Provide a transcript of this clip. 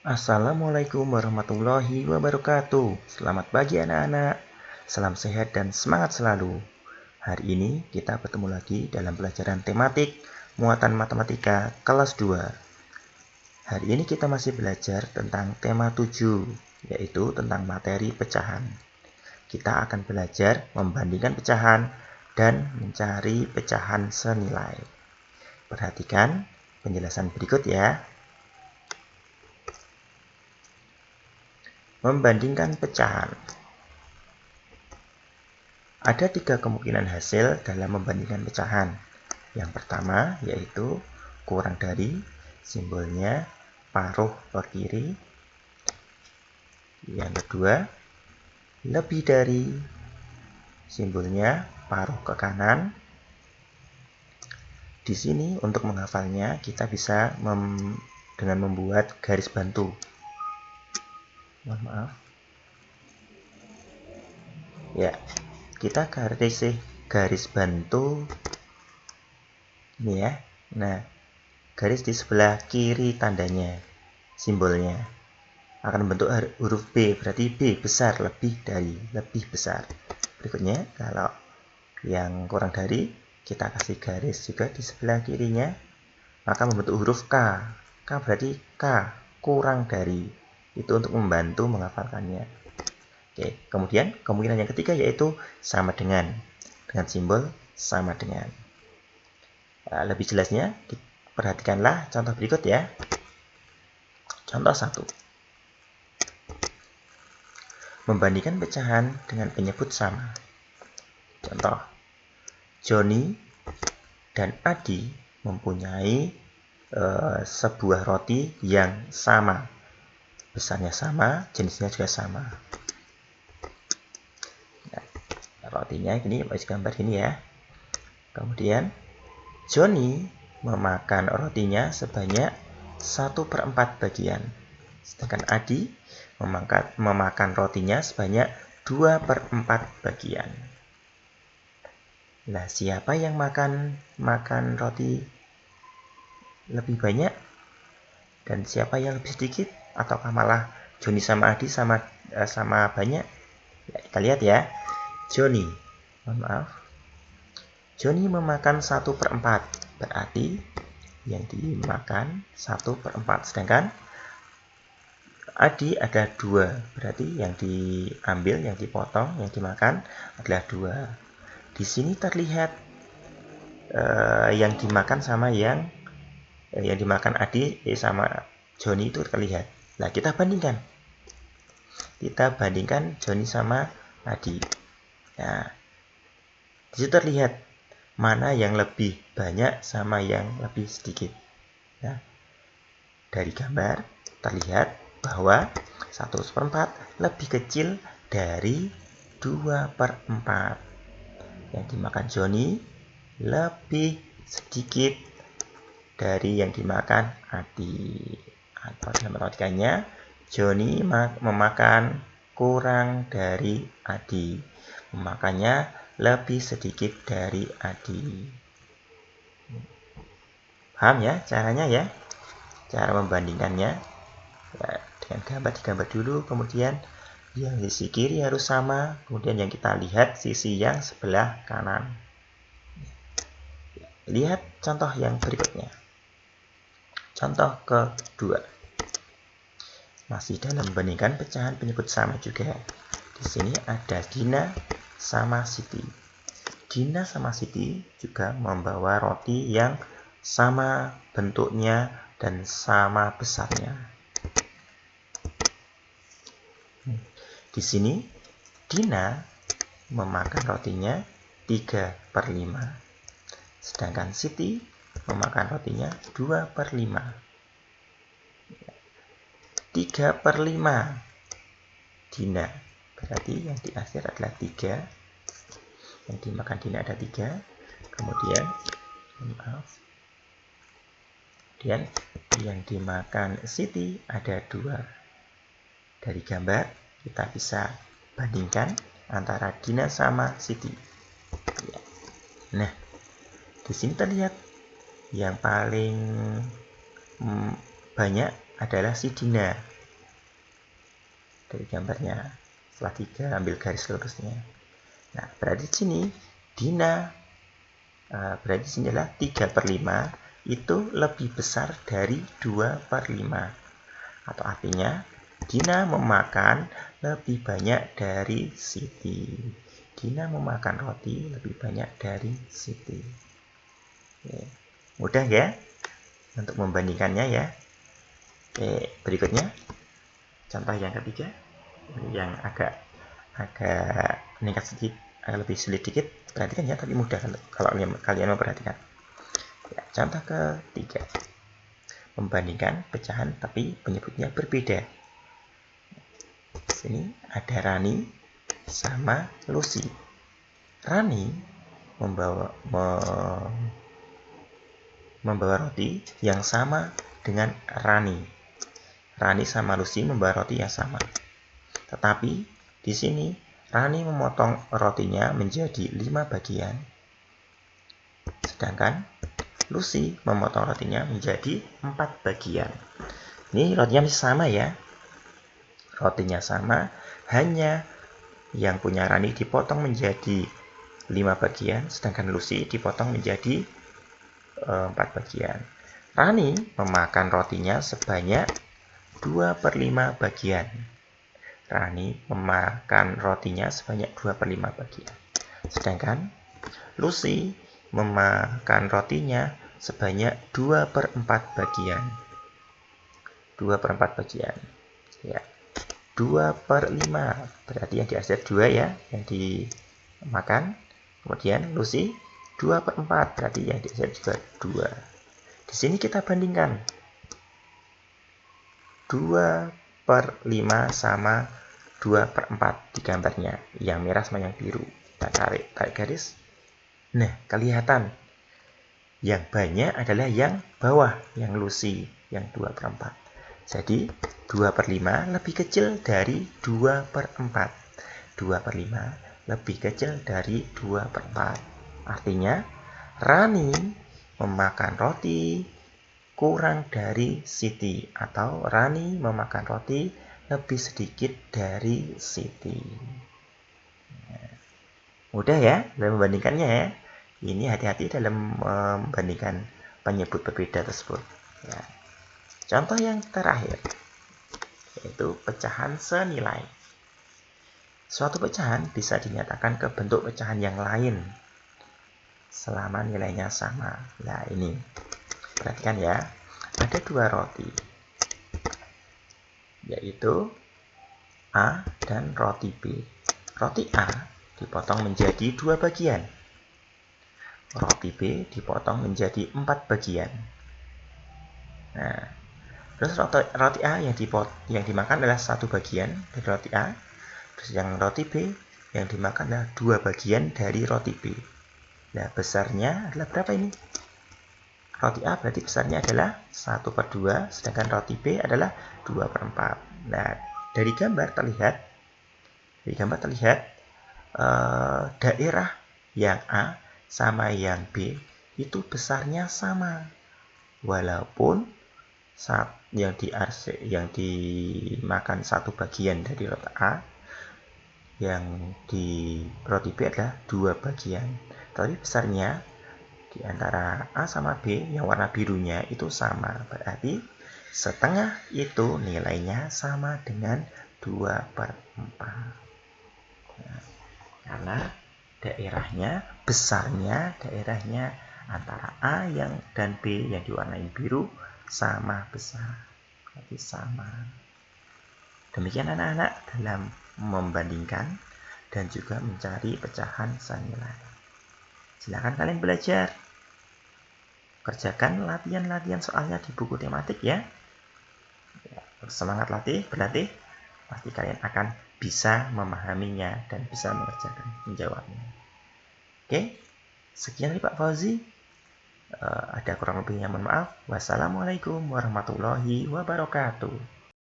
Assalamualaikum warahmatullahi wabarakatuh. Selamat pagi anak-anak. Salam sehat dan semangat selalu. Hari ini kita bertemu lagi dalam pelajaran tematik muatan matematika kelas 2. Hari ini kita masih belajar tentang tema 7, yaitu tentang materi pecahan. Kita akan belajar membandingkan pecahan dan mencari pecahan senilai. Perhatikan penjelasan berikut ya. Membandingkan pecahan. Ada 3 kemungkinan hasil dalam membandingkan pecahan. Yang pertama yaitu kurang dari, simbolnya paruh ke kiri. Yang kedua, lebih dari, simbolnya paruh ke kanan. Di sini untuk menghafalnya kita bisa dengan membuat garis bantu. Mohon maaf. Ya, kita garis bantu ini ya. Nah, garis di sebelah kiri tandanya, simbolnya akan membentuk huruf B, berarti B besar, lebih dari, lebih besar. Berikutnya, kalau yang kurang dari, kita kasih garis juga di sebelah kirinya, maka membentuk huruf K. K berarti K, kurang dari. Itu untuk membantu menghafalkannya. Oke, kemudian kemungkinan yang ketiga yaitu sama dengan simbol sama dengan. Lebih jelasnya, perhatikanlah contoh berikut ya. Contoh 1. Membandingkan pecahan dengan penyebut sama. Contoh, Joni dan Adi mempunyai sebuah roti yang sama. Besarnya sama, jenisnya juga sama. Nah, rotinya ini gambar ini ya. Kemudian Joni memakan rotinya sebanyak 1/4 bagian. Sedangkan Adi memakan rotinya sebanyak 2/4 bagian. Nah, siapa yang makan roti lebih banyak? Dan siapa yang lebih sedikit? Ataukah malah Joni sama Adi sama banyak? Ya, kita lihat ya. Joni, mohon maaf. Joni memakan 1/4, berarti yang dimakan 1/4. Sedangkan Adi ada 2, berarti yang diambil, yang dipotong, yang dimakan adalah 2. Di sini terlihat yang dimakan sama yang dimakan Adi sama Joni itu terlihat. Nah, kita bandingkan. Kita bandingkan Joni sama Adi. Nah, di situ terlihat mana yang lebih banyak sama yang lebih sedikit. Nah, dari gambar terlihat bahwa 1/4 lebih kecil dari 2/4. Yang dimakan Joni lebih sedikit dari yang dimakan Adi. Atau dalam matematikanya, Joni memakan kurang dari Adi. Memakannya lebih sedikit dari Adi. Paham ya caranya ya? Cara membandingkannya. Ya, dengan digambar dulu, kemudian yang sisi kiri harus sama, kemudian yang kita lihat sisi yang sebelah kanan. Lihat contoh yang berikutnya. Contoh kedua. Masih dalam membandingkan pecahan penyebut sama juga. Di sini ada Dina sama Siti. Dina sama Siti juga membawa roti yang sama bentuknya dan sama besarnya. Di sini Dina memakan rotinya 3/5. Sedangkan Siti memakan rotinya 2/5. 3/5 Dina, berarti yang di akhir adalah 3. Yang dimakan Dina ada 3. Kemudian yang dimakan Siti ada 2. Dari gambar kita bisa bandingkan antara Dina sama Siti. Nah, di sini terlihat yang paling banyak adalah si Dina. Dari gambarnya, setelah 3 ambil garis lurusnya. Nah, berarti di sini Dina, berarti di sini adalah 3/5 itu lebih besar dari 2/5. Atau artinya, Dina memakan lebih banyak dari Siti. Dina memakan roti lebih banyak dari Siti. Oke. Mudah ya untuk membandingkannya ya. Oke, berikutnya contoh yang ketiga, yang agak meningkat sedikit, lebih sulit dikit. Perhatikan ya, tapi mudah kalau kalian memperhatikan. Ya, contoh ketiga, membandingkan pecahan tapi penyebutnya berbeda. Di sini ada Rani sama Lucy. Rani membawa roti yang sama dengan Rani. Rani sama Lucy membawa roti yang sama. Tetapi di sini Rani memotong rotinya menjadi 5 bagian. Sedangkan Lucy memotong rotinya menjadi 4 bagian. Ini rotinya masih sama ya. Rotinya sama, hanya yang punya Rani dipotong menjadi 5 bagian, sedangkan Lucy dipotong menjadi 4 bagian. Rani memakan rotinya sebanyak 2/5 bagian. Rani memakan rotinya sebanyak 2/5 bagian. Sedangkan Lucy memakan rotinya sebanyak 2/4 bagian. 2/4 bagian. Ya. 2/5. Berarti yang dihasil 2 ya, yang dimakan. Kemudian Lucy 2/4. Berarti yang dihasil juga 2. Di sini kita bandingkan. 2/5 sama 2/4 di gambarnya. Yang merah sama yang biru. Kita tarik garis. Nah, kelihatan. Yang banyak adalah yang bawah, yang Lucy, yang 2/4. Jadi, 2/5 lebih kecil dari 2/4. 2/5 lebih kecil dari 2/4. Artinya, Rani memakan roti kurang dari Siti. Atau Rani memakan roti lebih sedikit dari Siti. Mudah ya dalam membandingkannya ya. Ini hati-hati dalam membandingkan penyebut berbeda tersebut. Ya. Contoh yang terakhir, yaitu pecahan senilai. Suatu pecahan bisa dinyatakan ke bentuk pecahan yang lain selama nilainya sama. Nah ini, perhatikan ya, ada 2 roti, yaitu A dan roti B. Roti A dipotong menjadi 2 bagian. Roti B dipotong menjadi 4 bagian. Nah, terus roti A yang dimakan adalah 1 bagian dari roti A. Terus yang roti B yang dimakan adalah 2 bagian dari roti B. Nah, besarnya adalah berapa ini? Roti A berarti besarnya adalah 1/2, sedangkan roti B adalah 2/4. Nah, dari gambar terlihat daerah yang A sama yang B itu besarnya sama. Walaupun yang dimakan 1 bagian dari roti A, yang di roti B adalah 2 bagian. Tapi besarnya di antara A sama B yang warna birunya itu sama. Berarti setengah itu nilainya sama dengan 2/4. Nah, karena daerahnya antara A dan B yang diwarnai biru sama besar. Berarti sama. Demikian anak-anak dalam membandingkan dan juga mencari pecahan senilai. Silakan kalian belajar. Kerjakan latihan-latihan soalnya di buku tematik ya. Semangat berlatih. Pasti kalian akan bisa memahaminya dan bisa menjawabnya. Oke, sekian dari Pak Fauzi. Ada kurang lebihnya mohon maaf. Wassalamualaikum warahmatullahi wabarakatuh.